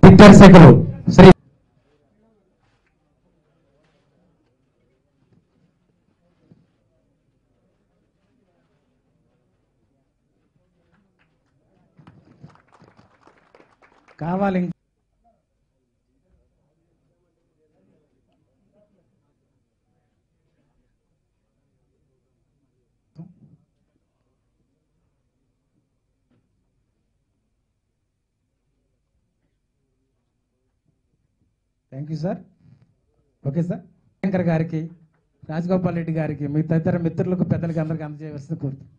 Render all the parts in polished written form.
దిగ్దర్శకులు శ్రీ కావాలి. Thank you sir. Okay sir. Shankar గారికి, రాజగోపాల్ రెడ్డి గారికి, మీ తదితర మిత్రులకు, పెద్దలకు అందరికీ అందజేయవలసింది కోరుతున్నాను.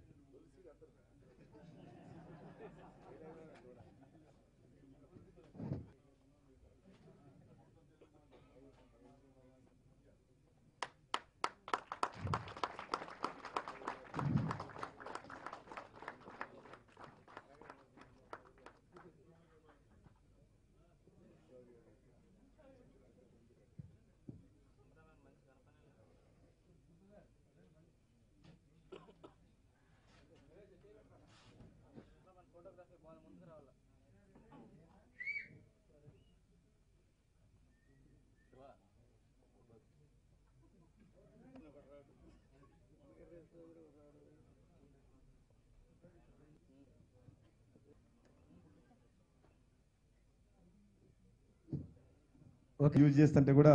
యూజ్ చేస్తుంటే కూడా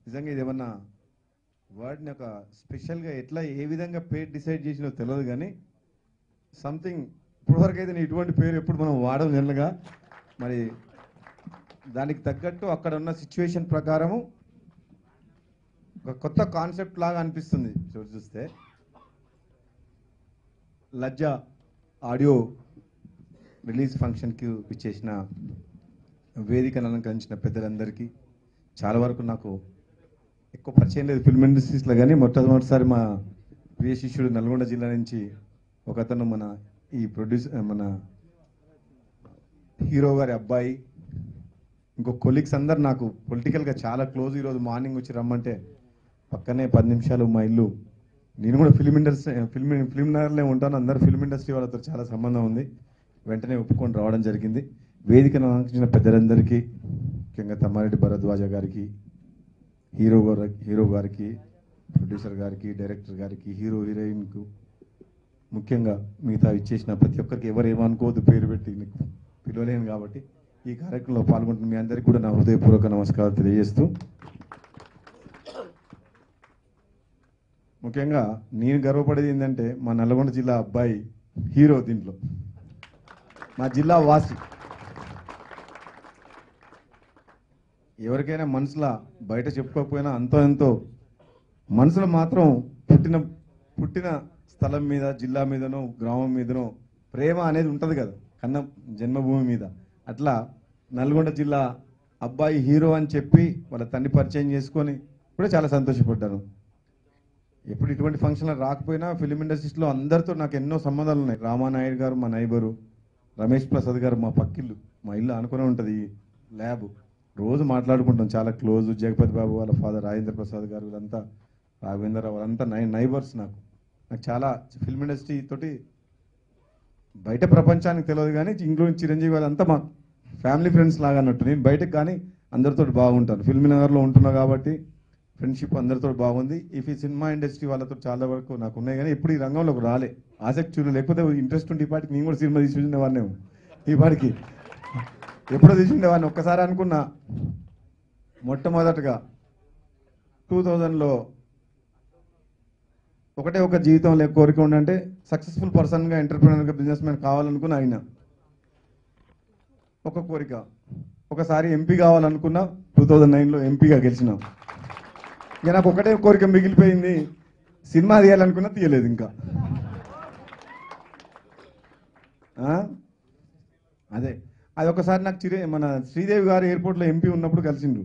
నిజంగా ఇది ఏమన్నా వర్డ్ని ఒక స్పెషల్గా ఎట్లా ఏ విధంగా పేరు డిసైడ్ చేసినో తెలియదు, కానీ సంథింగ్ ఇప్పటివరకు అయితే ఇటువంటి పేరు ఎప్పుడు మనం వాడడం జనరల్గా. మరి దానికి తగ్గట్టు అక్కడ ఉన్న సిచ్యువేషన్ ప్రకారము ఒక కొత్త కాన్సెప్ట్ లాగా అనిపిస్తుంది చూస్తే. లజ్జ ఆడియో రిలీజ్ ఫంక్షన్కి ఇచ్చేసిన వేదికను అలంకరించిన పెద్దలందరికీ, చాలా వరకు నాకు ఎక్కువ పరిచయం లేదు ఫిల్మ్ ఇండస్ట్రీస్లో, కానీ మొట్టమొదటిసారి మా ప్రియ శిష్యుడు నల్గొండ జిల్లా నుంచి ఒకతను మన ఈ మన హీరో గారి అబ్బాయి, ఇంకో కొలీగ్స్ అందరు నాకు పొలిటికల్గా చాలా క్లోజ్. ఈరోజు మార్నింగ్ వచ్చి రమ్మంటే పక్కనే 10 నిమిషాలు మా ఇల్లు. నేను కూడా ఫిల్మ్ ఇండస్ట్రీ ఫిల్మ్ నగర్లో ఉంటాను, అందరు ఫిల్మ్ ఇండస్ట్రీ వాళ్ళతో చాలా సంబంధం ఉంది. వెంటనే ఒప్పుకొని రావడం జరిగింది. వేదికను అలంకరించిన పెద్దలందరికీ, ముఖ్యంగా తమ్మారెడ్డి భరద్వాజ గారికి, హీరో గారికి, ప్రొడ్యూసర్ గారికి, డైరెక్టర్ గారికి, హీరోయిన్కు, ముఖ్యంగా మిగతా ఇచ్చేసిన ప్రతి ఒక్కరికి ఎవరు ఏమనుకోవద్దు, పేరు పెట్టి నీకు పిలవలేను కాబట్టి ఈ కార్యక్రమంలో పాల్గొంటున్న మీ అందరికీ కూడా నా హృదయపూర్వక నమస్కారాలు తెలియజేస్తూ, ముఖ్యంగా నేను గర్వపడేది ఏంటంటే మా నల్గొండ జిల్లా అబ్బాయి హీరో, దీంట్లో మా జిల్లా వాసి. ఎవరికైనా మనసులో బయట చెప్పుకోకపోయినా అంతో ఎంతో మనసులో మాత్రం పుట్టిన స్థలం మీద, జిల్లా మీదనో, గ్రామం మీదనో ప్రేమ అనేది ఉంటుంది కదా, కన్న జన్మభూమి మీద. అట్లా నల్గొండ జిల్లా అబ్బాయి హీరో అని చెప్పి వాళ్ళ తండ్రి పరిచయం చేసుకొని కూడా చాలా సంతోషపడ్డాను. ఎప్పుడు ఇటువంటి ఫంక్షన్లు రాకపోయినా ఫిలిం ఇండస్ట్రీస్లో అందరితో నాకు ఎన్నో సంబంధాలు ఉన్నాయి. రామానాయుడు గారు మా నైబరు, రమేష్ ప్రసాద్ గారు మా పక్కిల్లు, మా ఇల్లు అనుకునే ఉంటుంది ఈ ల్యాబ్, రోజు మాట్లాడుకుంటాం, చాలా క్లోజ్. జగపతి బాబు వాళ్ళ ఫాదర్ రాజేంద్ర ప్రసాద్ గారు, వీళ్ళంతా రాఘవేంద్రరావు, వాళ్ళంతా నైబర్స్. నాకు చాలా ఫిల్మ్ ఇండస్ట్రీ తోటి బయట ప్రపంచానికి తెలియదు, కానీ ఇంక్లూడింగ్ చిరంజీవి వాళ్ళంతా మా ఫ్యామిలీ ఫ్రెండ్స్ లాగా అన్నట్టు. నేను బయటకు కానీ అందరితో బాగుంటాను, ఫిల్మ్ నగర్లో ఉంటున్నా కాబట్టి ఫ్రెండ్షిప్ అందరితో బాగుంది. ఈ సినిమా ఇండస్ట్రీ వాళ్ళతో చాలా వరకు నాకు ఉన్నాయి, కానీ ఎప్పుడు ఈ రంగంలోకి రాలే, ఆసక్తి చూడలేదు. లేకపోతే ఇంట్రెస్ట్ ఉంటే ఈ పాటికి నేను కూడా సినిమా తీసుకునేవాడినేమో, ఈ పాటికి ఎప్పుడో తీసుండేవాడిని. ఒక్కసారి అనుకున్నా, మొట్టమొదటగా 2000లో ఒకటే ఒక జీవితంలో కోరిక ఉండంటే సక్సెస్ఫుల్ పర్సన్గా, ఎంటర్ప్రినర్గా, బిజినెస్ మ్యాన్ కావాలనుకున్నా. అయినా ఒక కోరిక, ఒకసారి ఎంపీ కావాలనుకున్నా. 2009లో ఎంపీగా గెలిచినా. ఇక నాకు ఒకటే కోరిక మిగిలిపోయింది, సినిమా తీయాలనుకున్నా, తీయలేదు ఇంకా. అదే అది ఒకసారి నాకు మన శ్రీదేవి గారు ఎయిర్పోర్ట్లో ఎంపీ ఉన్నప్పుడు కలిసిండు,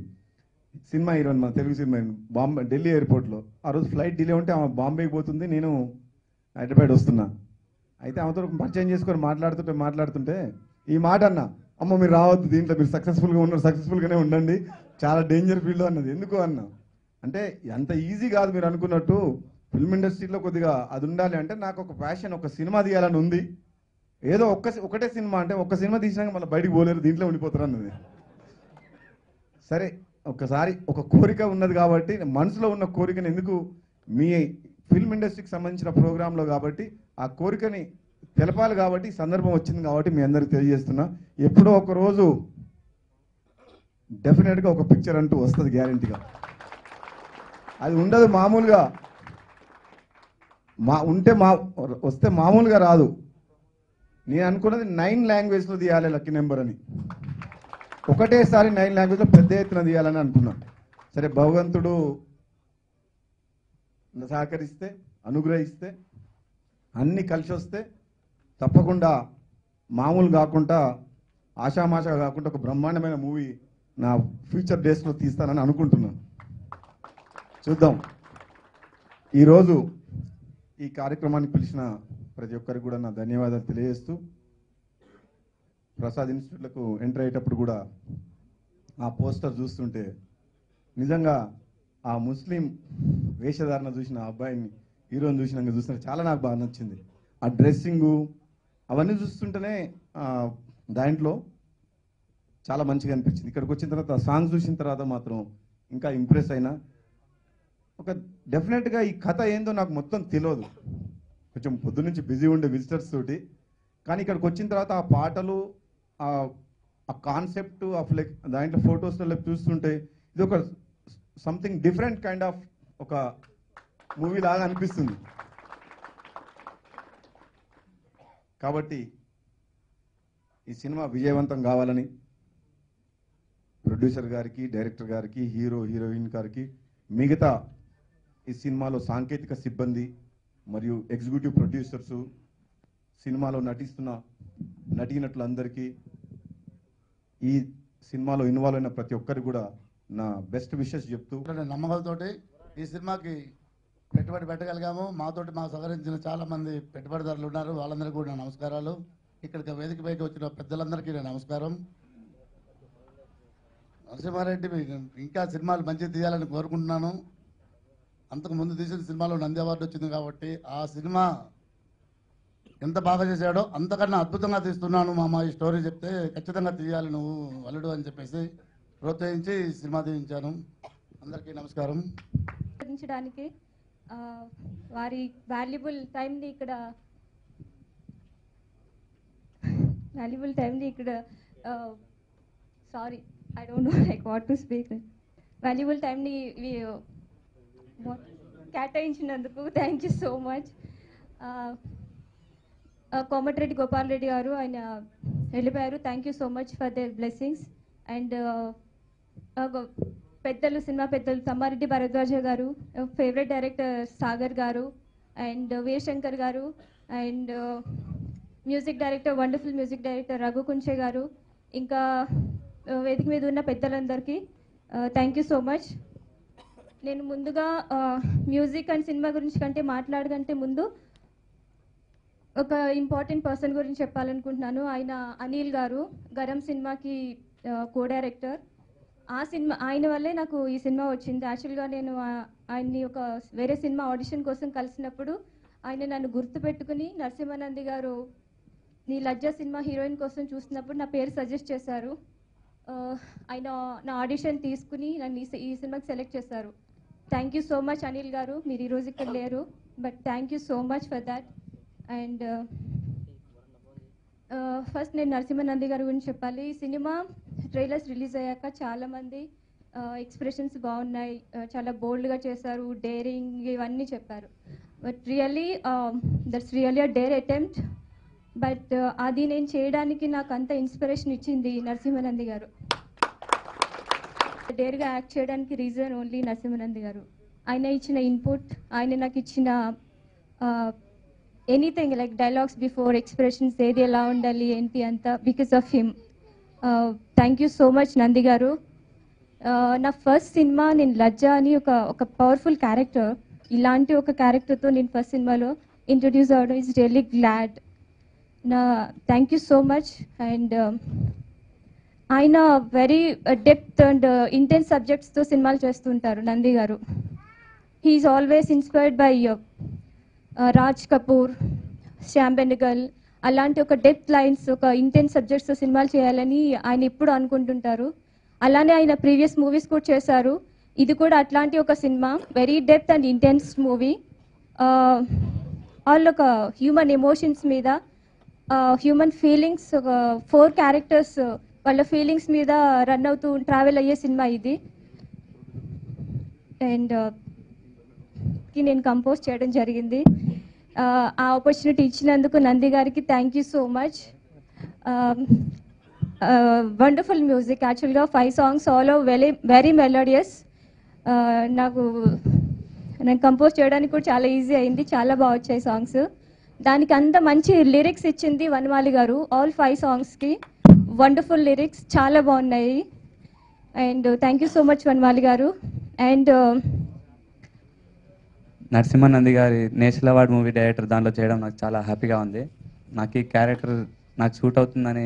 సినిమా హీరోయిన్, మన తెలుగు సినిమా బాంబే ఢిల్లీ ఎయిర్పోర్ట్లో. ఆ రోజు ఫ్లైట్ డిలే ఉంటే ఆమె బాంబేకి పోతుంది, నేను హైదరాబాద్ వస్తున్నా. అయితే ఆమెతో పరిచయం చేసుకొని మాట్లాడుతుంటే ఈ మాట అన్న, అమ్మ మీరు రావద్దు దీంట్లో, మీరు సక్సెస్ఫుల్గా ఉన్నారు, సక్సెస్ఫుల్గానే ఉండండి, చాలా డేంజర్ ఫీల్డ్ అన్నది. ఎందుకు అన్న అంటే అంత ఈజీ కాదు మీరు అనుకున్నట్టు, ఫిల్మ్ ఇండస్ట్రీలో కొద్దిగా అది ఉండాలి. అంటే నాకు ఒక ప్యాషన్, ఒక సినిమా తీయాలని ఉంది. ఏదో ఒకటే సినిమా అంటే ఒక్క సినిమా తీసినాక మళ్ళీ బయటికి పోలేరు, దీంట్లో ఉండిపోతారు అన్నది. సరే ఒకసారి ఒక కోరిక ఉన్నది కాబట్టి మనసులో ఉన్న కోరికను ఎందుకు మీ ఫిల్మ్ ఇండస్ట్రీకి సంబంధించిన ప్రోగ్రాంలో కాబట్టి ఆ కోరికని తెలపాలి కాబట్టి ఈ సందర్భం వచ్చింది కాబట్టి మీ అందరికి తెలియజేస్తున్నా. ఎప్పుడో ఒక రోజు డెఫినెట్గా ఒక పిక్చర్ అంటూ వస్తుంది గ్యారంటీగా. అది ఉండదు మామూలుగా, వస్తే మామూలుగా రాదు. నేను అనుకున్నది 9 లాంగ్వేజ్లో తీయాలి లక్కీ నెంబర్ అని. ఒకటేసారి 9 లాంగ్వేజ్లో పెద్ద ఎత్తున తీయాలని అనుకున్నాను. సరే భగవంతుడు సహకరిస్తే, అనుగ్రహిస్తే, అన్నీ కలిసి వస్తే తప్పకుండా మామూలు కాకుండా ఆషామాషా కాకుండా ఒక బ్రహ్మాండమైన మూవీ నా ఫ్యూచర్ డేస్లో తీస్తానని అనుకుంటున్నాను. చూద్దాం. ఈరోజు ఈ కార్యక్రమాన్ని పిలిచిన ప్రతి ఒక్కరికి కూడా నా ధన్యవాదాలు తెలియజేస్తూ, ప్రసాద్ ఇన్స్టిట్యూట్లకు ఎంటర్ అయ్యేటప్పుడు కూడా ఆ పోస్టర్ చూస్తుంటే నిజంగా ఆ ముస్లిం వేషధారణ చూసిన ఆ అబ్బాయిని హీరోని చూస్తుంటే చాలా నాకు బాగా నచ్చింది. ఆ డ్రెస్సింగు అవన్నీ చూస్తుంటేనే దాంట్లో చాలా మంచిగా అనిపించింది. ఇక్కడికి వచ్చిన తర్వాత ఆ సాంగ్ చూసిన తర్వాత మాత్రం ఇంకా ఇంప్రెస్ అయినా. ఒక డెఫినెట్గా ఈ కథ ఏందో నాకు మొత్తం తెలియదు, కొంచెం పొద్దు నుంచి బిజీ ఉండే విజిటర్స్ తోటి. కానీ ఇక్కడికి వచ్చిన తర్వాత ఆ పాటలు, ఆ కాన్సెప్ట్ ఆఫ్ లైక్ దాంట్లో ఫొటోస్లో చూస్తుంటే ఇది ఒక సంథింగ్ డిఫరెంట్ కైండ్ ఆఫ్ ఒక మూవీ లాగా అనిపిస్తుంది. కాబట్టి ఈ సినిమా విజయవంతం కావాలని ప్రొడ్యూసర్ గారికి, డైరెక్టర్ గారికి, హీరో హీరోయిన్ గారికి, మిగతా ఈ సినిమాలో సాంకేతిక సిబ్బంది మరియు ఎగ్జిక్యూటివ్ ప్రొడ్యూసర్సు, సినిమాలో నటిస్తున్న నటీనటులందరికీ, ఈ సినిమాలో ఇన్వాల్వ్ అయిన ప్రతి ఒక్కరికి కూడా నా బెస్ట్ విషెస్ చెప్తూ, నమ్మకాలతోటి ఈ సినిమాకి పెట్టుబడి పెట్టగలిగాము. మాతోటి మాకు సహకరించిన చాలా మంది పెట్టుబడిదారులు ఉన్నారు, వాళ్ళందరికీ కూడా నా నమస్కారాలు. ఇక్కడికి వేదికపైకి వచ్చిన పెద్దలందరికీ నా నమస్కారం. నరసింహారెడ్డి ఇంకా సినిమాలు మంచిగా తీయాలని కోరుకుంటున్నాను. అంతకు ముందు తీసిన సినిమాలో నంది అవార్డు వచ్చింది కాబట్టి ఆ సినిమా ఎంత బాగా చేశాడో అంతకన్నా అద్భుతంగా తీస్తున్నాను మామ, ఈ స్టోరీ చెప్తే ఖచ్చితంగా తీయాలి నువ్వు అల్లుడు అని చెప్పేసి ప్రోత్సహించి సినిమా తీయించాను. అందరికీ నమస్కారం. వారి వాల్యుబుల్ టైంని ఇక్కడ sorry I don't know like what to speak. Valuable టైంని కేటాయించినందుకు thank you so much. Komatireddy Gopal Reddy garu ఆయన వెళ్ళిపోయారు. Thank you so much for their blessings. And పెద్దలు, సినిమా పెద్దలు తమ్మారెడ్డి భరద్వాజ గారు, ఫేవరెట్ డైరెక్టర్ సాగర్ గారు, అండ్ వీరశంకర్ గారు, and music director, wonderful music director Raghu Kunche గారు, ఇంకా వేదిక మీద ఉన్న పెద్దలందరికీ థ్యాంక్ యూ సో మచ్. నేను ముందుగా మ్యూజిక్ అండ్ సినిమా గురించి మాట్లాడకంటే ముందు ఒక ఇంపార్టెంట్ పర్సన్ గురించి చెప్పాలనుకుంటున్నాను. ఆయన అనిల్ గారు, గరం సినిమాకి కో డైరెక్టర్. ఆయన వల్లే నాకు ఈ సినిమా వచ్చింది. యాక్చువల్గా నేను ఆయన్ని ఒక వేరే సినిమా ఆడిషన్ కోసం కలిసినప్పుడు ఆయన నన్ను గుర్తుపెట్టుకుని, నరసింహానంది గారు నీ లజ్జా సినిమా హీరోయిన్ కోసం చూసినప్పుడు నా పేరు సజెస్ట్ చేశారు. ఆయన నా ఆడిషన్ తీసుకుని నన్ను ఈ సినిమాకి సెలెక్ట్ చేశారు. Thank you so much Anil గారు. మీరు ఈరోజు ఇక్కడ లేరు, but thank you so much for that. And first నేను నరసింహానంది గారి గురించి చెప్పాలి. ఈ సినిమా ట్రైలర్స్ రిలీజ్ అయ్యాక చాలామంది ఎక్స్ప్రెషన్స్ బాగున్నాయి, చాలా బోల్డ్గా చేశారు, డేరింగ్ ఇవన్నీ చెప్పారు. But that's really a dare attempt. But అది నేను చేయడానికి నాకు అంత ఇన్స్పిరేషన్ ఇచ్చింది నరసింహానంది గారు. డేర్గా యాక్ట్ చేయడానికి రీజన్ ఓన్లీ నరసింహానంది గారు. ఆయన ఇచ్చిన ఇన్పుట్, ఆయన నాకు ఇచ్చిన anything like dialogues before, expressions ఏది ఎలా ఉండాలి ఏంటి అంతా because of him. Thank you so much Nandi గారు. నా ఫస్ట్ సినిమా నేను లజ్జా అని ఒక పవర్ఫుల్ క్యారెక్టర్, ఇలాంటి ఒక క్యారెక్టర్తో నేను ఫస్ట్ సినిమాలో ఇంట్రడ్యూస్ అవ్వడం is really glad. Thank you so much. And ఆయన వెరీ డెప్త్ అండ్ ఇంటెన్స్ సబ్జెక్ట్స్తో సినిమాలు చేస్తుంటారు నంది గారు. He's always inspired by Raj Kapoor, Shyam Benegal, అలాంటి ఒక డెప్త్ లైన్స్, ఒక ఇంటెన్స్ సబ్జెక్ట్స్తో సినిమాలు చేయాలని ఆయన ఎప్పుడు అనుకుంటుంటారు. అలానే ఆయన ప్రీవియస్ మూవీస్ కూడా చేశారు. ఇది కూడా అట్లాంటి ఒక cinema, very depth and intense movie. All ఒక హ్యూమన్ ఎమోషన్స్ మీద, హ్యూమన్ ఫీలింగ్స్, ఒక 4 క్యారెక్టర్స్ వాళ్ళ ఫీలింగ్స్ మీద రన్ అవుతూ ట్రావెల్ అయ్యే సినిమా ఇది. అండ్ నేను కంపోజ్ చేయడం జరిగింది. ఆ ఆపర్చునిటీ ఇచ్చినందుకు నంది గారికి thank you so much. Wonderful music, యాక్చువల్గా 5 సాంగ్స్ ఆల్ వెరీ మెలోడియస్. నేను కంపోజ్ చేయడానికి కూడా చాలా ఈజీ అయింది, చాలా బాగా వచ్చాయి సాంగ్స్. దానికి అంత మంచి లిరిక్స్ ఇచ్చింది వనమాలి గారు. ఆల్ 5 సాంగ్స్కి వండర్ఫుల్ లిరిక్స్, చాలా బాగున్నాయి. And thank you so much Vanamali garu. And నరసింహనంది గారి నేషనల్ అవార్డ్ మూవీ డైరెక్టర్ దాంట్లో చేయడం నాకు చాలా హ్యాపీగా ఉంది. నాకు ఈ క్యారెక్టర్ నాకు సూట్ అవుతుందని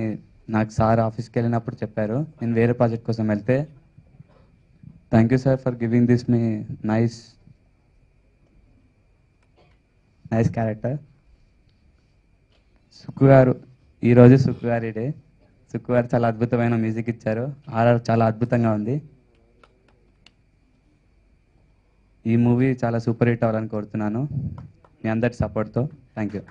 నాకు సార్ ఆఫీస్కి వెళ్ళినప్పుడు చెప్పారు. నేను వేరే ప్రాజెక్ట్ కోసం వెళ్తే, thank you sir for giving this me nice character. Sukku గారు, ఈరోజు సుక్కు గారి డే. సుక్కు గారు చాలా అద్భుతమైన మ్యూజిక్ ఇచ్చారు. ఆర్ఆర్ చాలా అద్భుతంగా ఉంది. ఈ మూవీ చాలా సూపర్ హిట్ అవ్వాలని కోరుతున్నాను మీ అందరి సపోర్ట్తో. Thank you.